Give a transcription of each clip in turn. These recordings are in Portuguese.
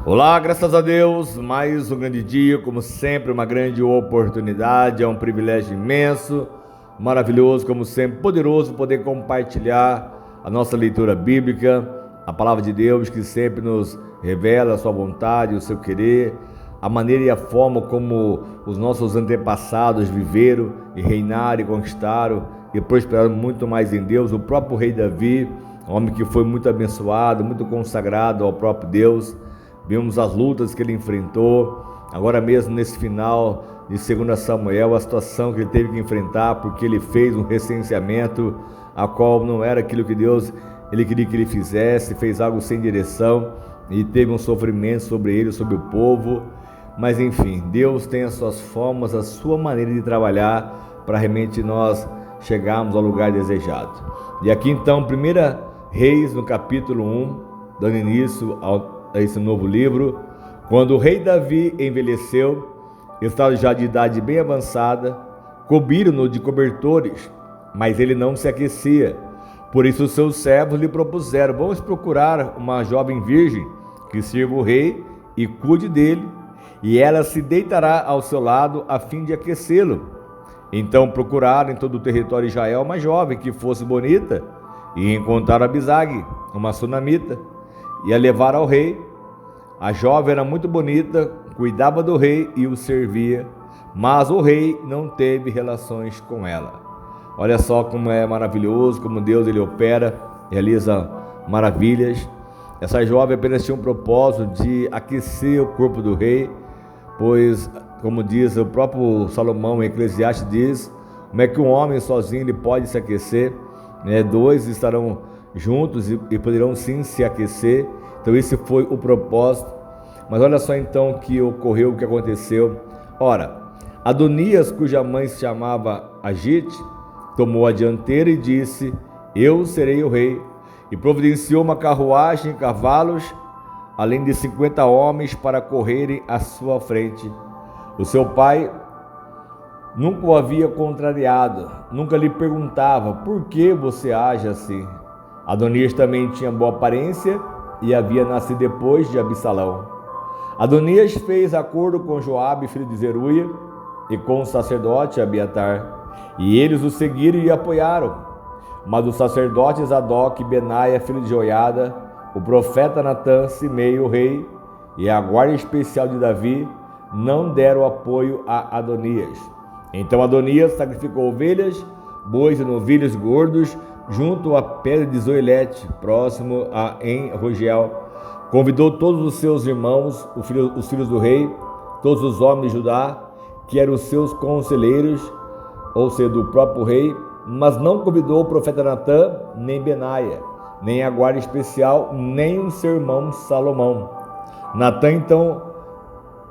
Olá, graças a Deus, mais um grande dia, como sempre, uma grande oportunidade, é um privilégio imenso, maravilhoso, como sempre, poderoso poder compartilhar a nossa leitura bíblica, a palavra de Deus que sempre nos revela a sua vontade, o seu querer, a maneira e a forma como os nossos antepassados viveram e reinaram e conquistaram e prosperaram muito mais em Deus. O próprio rei Davi, homem que foi muito abençoado, muito consagrado ao próprio Deus. Vimos as lutas que ele enfrentou, agora mesmo nesse final de 2 Samuel, a situação que ele teve que enfrentar, porque ele fez um recenseamento, a qual não era aquilo que Deus ele queria que ele fizesse, fez algo sem direção, e teve um sofrimento sobre ele, sobre o povo. Mas enfim, Deus tem as suas formas, a sua maneira de trabalhar, para realmente nós chegarmos ao lugar desejado. E aqui então, 1 Reis, no capítulo 1, dando início a esse novo livro. Quando o rei Davi envelheceu, estava já de idade bem avançada, cobriram-no de cobertores, mas ele não se aquecia. Por isso os seus servos lhe propuseram: vamos procurar uma jovem virgem que sirva o rei e cuide dele, e ela se deitará ao seu lado a fim de aquecê-lo. Então procuraram em todo o território de Israel uma jovem que fosse bonita, e encontraram Abisag, uma sunamita, e a levaram ao rei. A jovem era muito bonita, cuidava do rei e o servia, mas o rei não teve relações com ela. Olha só como é maravilhoso, como Deus ele opera, realiza maravilhas. Essa jovem apenas tinha um propósito de aquecer o corpo do rei, pois, como diz o próprio Salomão em Eclesiastes, diz como é que um homem sozinho ele pode se aquecer, né? Dois estarão juntos e poderão sim se aquecer. Então esse foi o propósito. Mas olha só então o que ocorreu, o que aconteceu. Ora, Adonias, cuja mãe se chamava Agite, tomou a dianteira e disse: eu serei o rei. E providenciou uma carruagem e cavalos, além de 50 homens para correrem à sua frente. O seu pai nunca o havia contrariado, nunca lhe perguntava: por que você age assim? Adonias também tinha boa aparência e havia nascido depois de Absalão. Adonias fez acordo com Joabe, filho de Zeruia, e com o sacerdote Abiatar, e eles o seguiram e apoiaram. Mas os sacerdotes Zadok e Benaia, filho de Joiada, o profeta Natã, Simei, o rei, e a guarda especial de Davi, não deram apoio a Adonias. Então Adonias sacrificou ovelhas, bois e novilhos gordos, junto à pedra de Zoilete, próximo a En-Rogel. Convidou todos os seus irmãos, os filhos do rei, todos os homens de Judá, que eram os seus conselheiros, ou seja, do próprio rei, mas não convidou o profeta Natã, nem Benaia, nem a guarda especial, nem o seu irmão Salomão. Natã então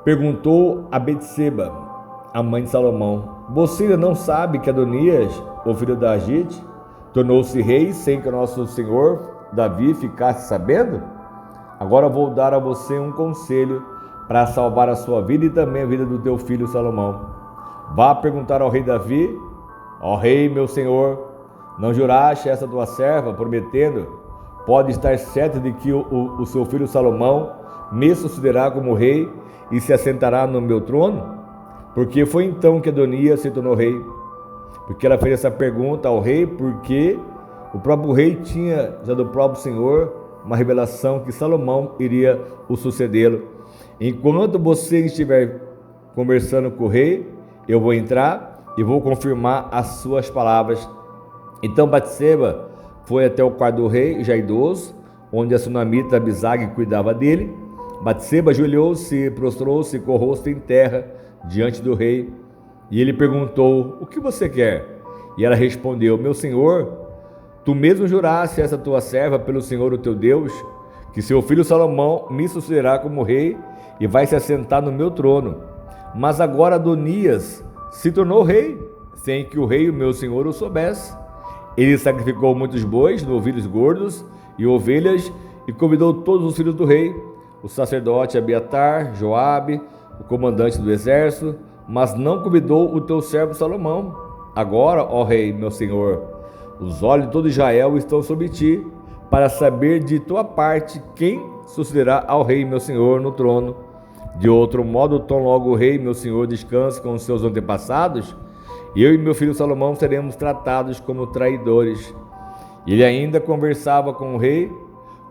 perguntou a Betseba, a mãe de Salomão: você ainda não sabe que Adonias, o filho da Agite, tornou-se rei sem que o nosso senhor Davi ficasse sabendo? Agora vou dar a você um conselho para salvar a sua vida e também a vida do teu filho Salomão. Vá perguntar ao rei Davi: ó rei, meu senhor, não juraste essa tua serva, prometendo: pode estar certo de que o seu filho Salomão me sucederá como rei e se assentará no meu trono? Porque foi então que Adonias se tornou rei. Porque ela fez essa pergunta ao rei, porque o próprio rei tinha já do próprio Senhor uma revelação que Salomão iria o sucedê-lo. Enquanto você estiver conversando com o rei, eu vou entrar e vou confirmar as suas palavras. Então Batseba foi até o quarto do rei, já idoso, onde a sunamita Abisag cuidava dele. Batseba ajoelhou-se, prostrou-se com o rosto em terra diante do rei. E ele perguntou: o que você quer? E ela respondeu: meu senhor, tu mesmo juraste essa tua serva pelo Senhor o teu Deus, que seu filho Salomão me sucederá como rei e vai se assentar no meu trono. Mas agora Adonias se tornou rei, sem que o rei, o meu senhor, o soubesse. Ele sacrificou muitos bois, novilhos gordos e ovelhas, e convidou todos os filhos do rei, o sacerdote Abiatar, Joabe, o comandante do exército, mas não convidou o teu servo Salomão. Agora, ó rei, meu senhor, os olhos de todo Israel estão sobre ti, para saber de tua parte quem sucederá ao rei meu senhor no trono. De outro modo, tão logo o rei meu senhor descanse com os seus antepassados, eu e meu filho Salomão seremos tratados como traidores. Ele ainda conversava com o rei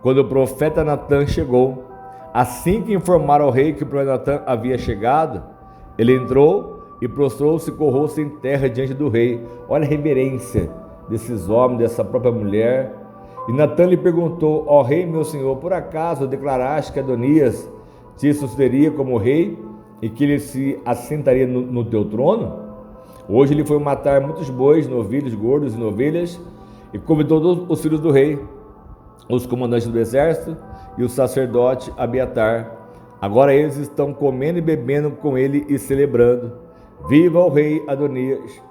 quando o profeta Natã chegou. Assim que informaram ao rei que o profeta Natã havia chegado, ele entrou e prostrou-se com o rosto em terra diante do rei. Olha a reverência desses homens, dessa própria mulher. E Natã lhe perguntou: ó rei meu senhor, por acaso declaraste que Adonias te sucederia como rei e que ele se assentaria no teu trono? Hoje ele foi matar muitos bois, novilhos, gordos e novilhas, e convidou todos os filhos do rei, os comandantes do exército e o sacerdote Abiatar. Agora eles estão comendo e bebendo com ele e celebrando. Viva o rei Adonias!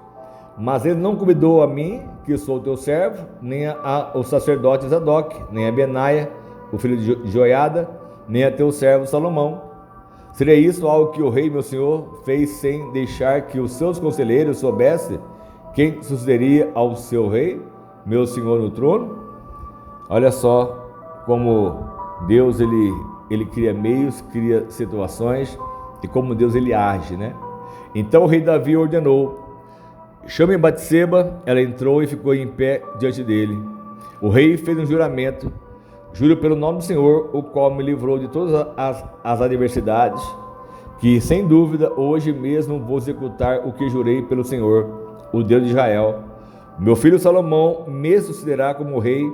Mas ele não convidou a mim, que sou teu servo, nem o sacerdote Zadok, nem a Benaia, o filho de Joiada, nem a teu servo Salomão. Seria isso algo que o rei, meu senhor, fez sem deixar que os seus conselheiros soubessem quem sucederia ao seu rei, meu senhor, no trono? Olha só como Deus, ele cria meios, cria situações, e como Deus ele age, né? Então o rei Davi ordenou: chamem Batseba. Ela entrou e ficou em pé diante dele. O rei fez um juramento: juro pelo nome do Senhor, o qual me livrou de todas as adversidades, que sem dúvida hoje mesmo vou executar o que jurei pelo Senhor, o Deus de Israel. Meu filho Salomão me sucederá como rei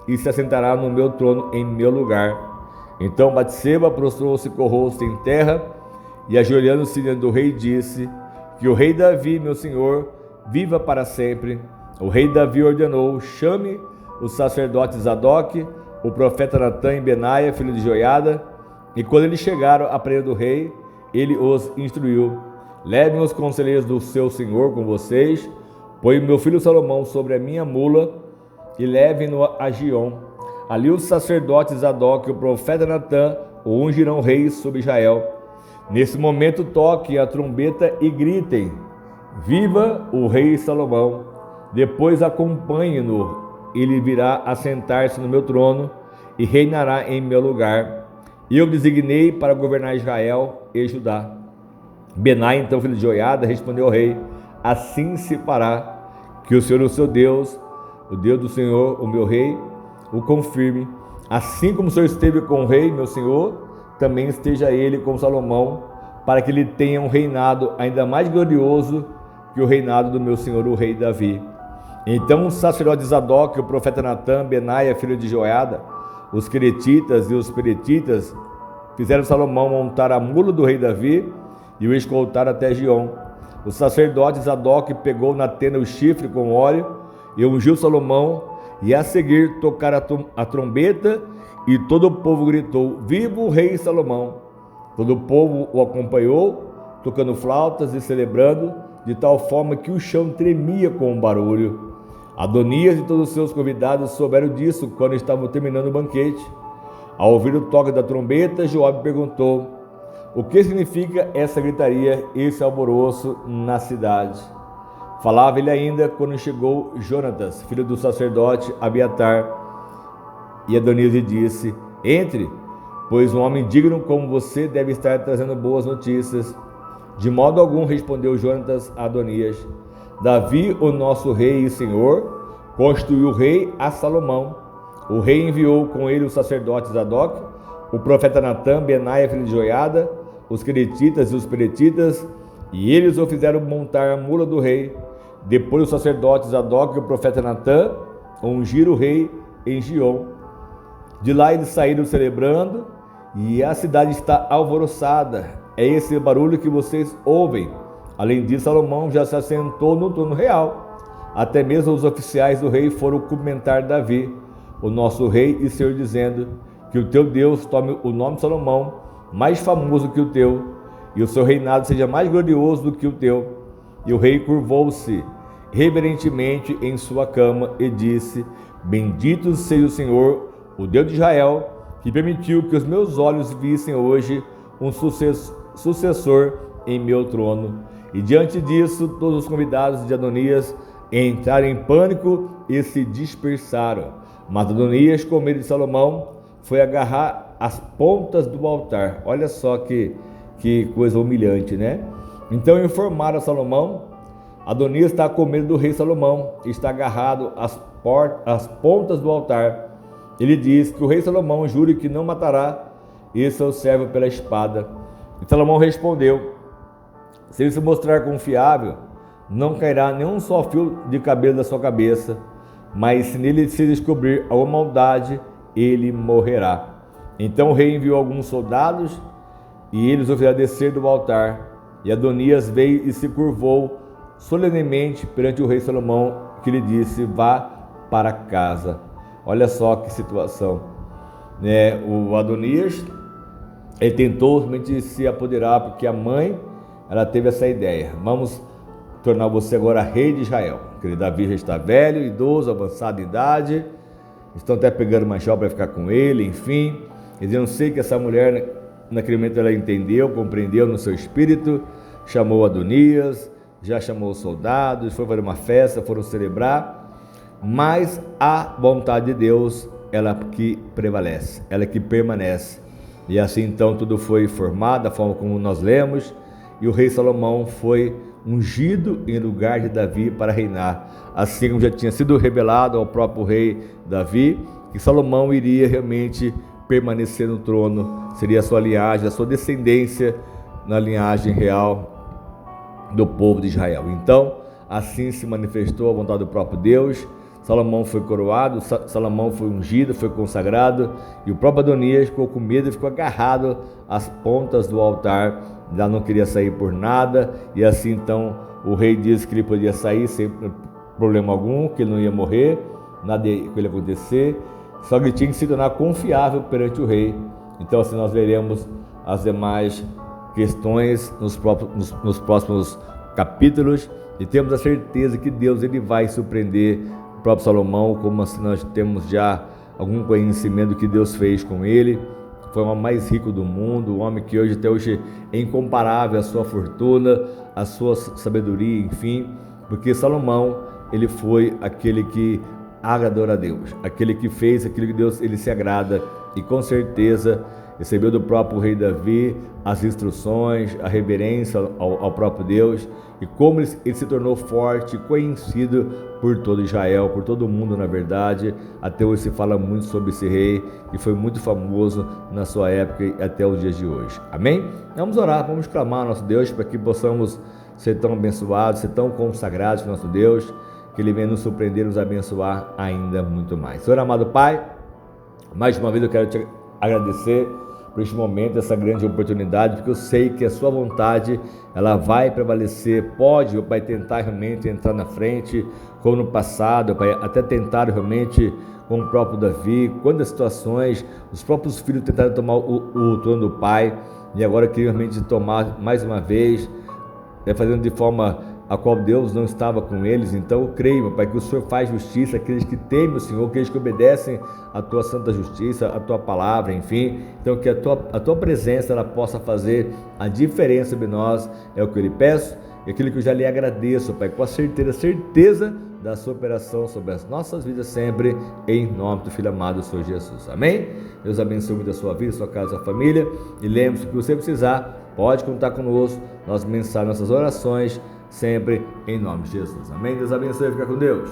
e se assentará no meu trono em meu lugar. Então Batseba prostrou-se com o rosto em terra e, ajoelhando-se diante do rei, disse: que o rei Davi, meu senhor, viva para sempre. O rei Davi ordenou: chame os sacerdotes Zadok, o profeta Natã e Benaia, filho de Joiada. E quando eles chegaram à presença do rei, ele os instruiu: levem os conselheiros do seu senhor com vocês, põe o meu filho Salomão sobre a minha mula e levem-no a Giom. Ali os sacerdotes Zadok e o profeta Natã o ungirão rei sobre Israel. Nesse momento toquem a trombeta e gritem: viva o rei Salomão! Depois acompanhem-no, ele virá assentar-se no meu trono e reinará em meu lugar. Eu o designei para governar Israel e Judá. Benai, então filho de Joiada, respondeu ao rei: assim se fará, que o Senhor, o seu Deus, o Deus do Senhor, o meu rei, o confirme. Assim como o Senhor esteve com o rei, meu senhor, também esteja ele com Salomão, para que ele tenha um reinado ainda mais glorioso que o reinado do meu senhor, o rei Davi. Então os sacerdotes Zadok, o profeta Natã, Benaia, filho de Joiada, os queretitas e os peretitas, fizeram Salomão montar a mula do rei Davi e o escoltar até Giom. O sacerdote Zadok pegou na tenda o chifre com óleo e ungiu Salomão, e a seguir tocaram a trombeta, e todo o povo gritou: viva o rei Salomão! Todo o povo o acompanhou, tocando flautas e celebrando, de tal forma que o chão tremia com o barulho. Adonias e todos os seus convidados souberam disso quando estavam terminando o banquete. Ao ouvir o toque da trombeta, Joabe perguntou: o que significa essa gritaria, esse alvoroço na cidade? Falava ele ainda quando chegou Jonatas, filho do sacerdote Abiatar. E Adonias lhe disse: entre, pois um homem digno como você deve estar trazendo boas notícias. De modo algum, respondeu Jonatas a Adonias. Davi, o nosso rei e senhor, constituiu rei a Salomão. O rei enviou com ele os sacerdotes Zadok, o profeta Natã, Benaia, filho de Joiada, os queretitas e os peretitas, e eles o fizeram montar a mula do rei. Depois os sacerdotes Zadok e o profeta Natã ungiram o rei em Giom. De lá eles saíram celebrando, e a cidade está alvoroçada. É esse barulho que vocês ouvem. Além disso, Salomão já se assentou no trono real. Até mesmo os oficiais do rei foram cumprimentar Davi, o nosso rei e senhor, dizendo: que o teu Deus tome o nome de Salomão mais famoso que o teu, e o seu reinado seja mais glorioso do que o teu. E o rei curvou-se reverentemente em sua cama e disse: bendito seja o Senhor, o Deus de Israel, que permitiu que os meus olhos vissem hoje um sucessor em meu trono. E diante disso, todos os convidados de Adonias entraram em pânico e se dispersaram. Mas Adonias, com medo de Salomão, foi agarrar as pontas do altar. Olha só que coisa humilhante, né? Então informaram a Salomão: Adonias está com medo do rei Salomão, está agarrado às pontas do altar. Ele diz que o rei Salomão jure que não matará esse seu servo pela espada. E Salomão respondeu: se ele se mostrar confiável, não cairá nenhum só fio de cabelo da sua cabeça, mas se nele se descobrir alguma maldade, ele morrerá. Então o rei enviou alguns soldados e eles o fizeram descer do altar. E Adonias veio e se curvou solenemente perante o rei Salomão, que lhe disse: vá para casa. Olha só que situação, né? O Adonias, ele tentou realmente se apoderar, porque a mãe, ela teve essa ideia: vamos tornar você agora rei de Israel. Porque Davi já está velho, idoso, avançado de idade, estão até pegando uma jovem para ficar com ele, enfim. Eu não sei que essa mulher, naquele momento, ela entendeu, compreendeu no seu espírito, chamou Adonias, já chamou os soldados, foi fazer uma festa, foram celebrar, mas a vontade de Deus, ela que prevalece, ela que permanece. E assim então tudo foi formado da forma como nós lemos, e o rei Salomão foi ungido em lugar de Davi para reinar, assim como já tinha sido revelado ao próprio rei Davi, que Salomão iria realmente permanecer no trono, seria a sua linhagem, a sua descendência na linhagem real do povo de Israel. Então, assim se manifestou a vontade do próprio Deus. Salomão foi coroado, Salomão foi ungido, foi consagrado, e o próprio Adonias ficou com medo e ficou agarrado às pontas do altar, já não queria sair por nada. E assim então o rei disse que ele podia sair sem problema algum, que ele não ia morrer, nada ia com ele acontecer, só que ele tinha que se tornar confiável perante o rei. Então assim nós veremos as demais questões nos próximos capítulos, e temos a certeza que Deus ele vai surpreender o próprio Salomão, como assim nós temos já algum conhecimento do que Deus fez com ele. Foi o homem mais rico do mundo, o homem que até hoje é incomparável a sua fortuna, a sua sabedoria, enfim, porque Salomão, ele foi aquele que agradou a Deus, aquele que fez aquilo que Deus ele se agrada, e com certeza recebeu do próprio rei Davi as instruções, a reverência ao próprio Deus, e como ele se tornou forte, conhecido por todo Israel, por todo o mundo, na verdade. Até hoje se fala muito sobre esse rei, que foi muito famoso na sua época e até os dias de hoje. Amém? Vamos orar, vamos clamar ao nosso Deus para que possamos ser tão abençoados, ser tão consagrados ao nosso Deus, que Ele venha nos surpreender, nos abençoar ainda muito mais. Senhor amado Pai, mais uma vez eu quero te agradecer por este momento, essa grande oportunidade, porque eu sei que a sua vontade, ela vai prevalecer. Pode, Pai, tentar realmente entrar na frente, como no passado, Pai, até tentar realmente com o próprio Davi, quantas situações, os próprios filhos tentaram tomar o trono do pai, e agora queriam realmente tomar mais uma vez, fazendo de forma a qual Deus não estava com eles. Então eu creio, meu Pai, que o Senhor faz justiça àqueles que temem o Senhor, aqueles que obedecem a Tua santa justiça, a Tua palavra, enfim. Então que a tua presença ela possa fazer a diferença sobre nós, é o que eu lhe peço, e aquilo que eu já lhe agradeço, Pai, com a certeza da sua operação sobre as nossas vidas sempre, em nome do Filho amado, Senhor Jesus. Amém? Deus abençoe muito a sua vida, a sua casa, a sua família, e lembre-se que você precisar, pode contar conosco, nós mensagem nossas orações, sempre em nome de Jesus. Amém? Deus abençoe, fica com Deus.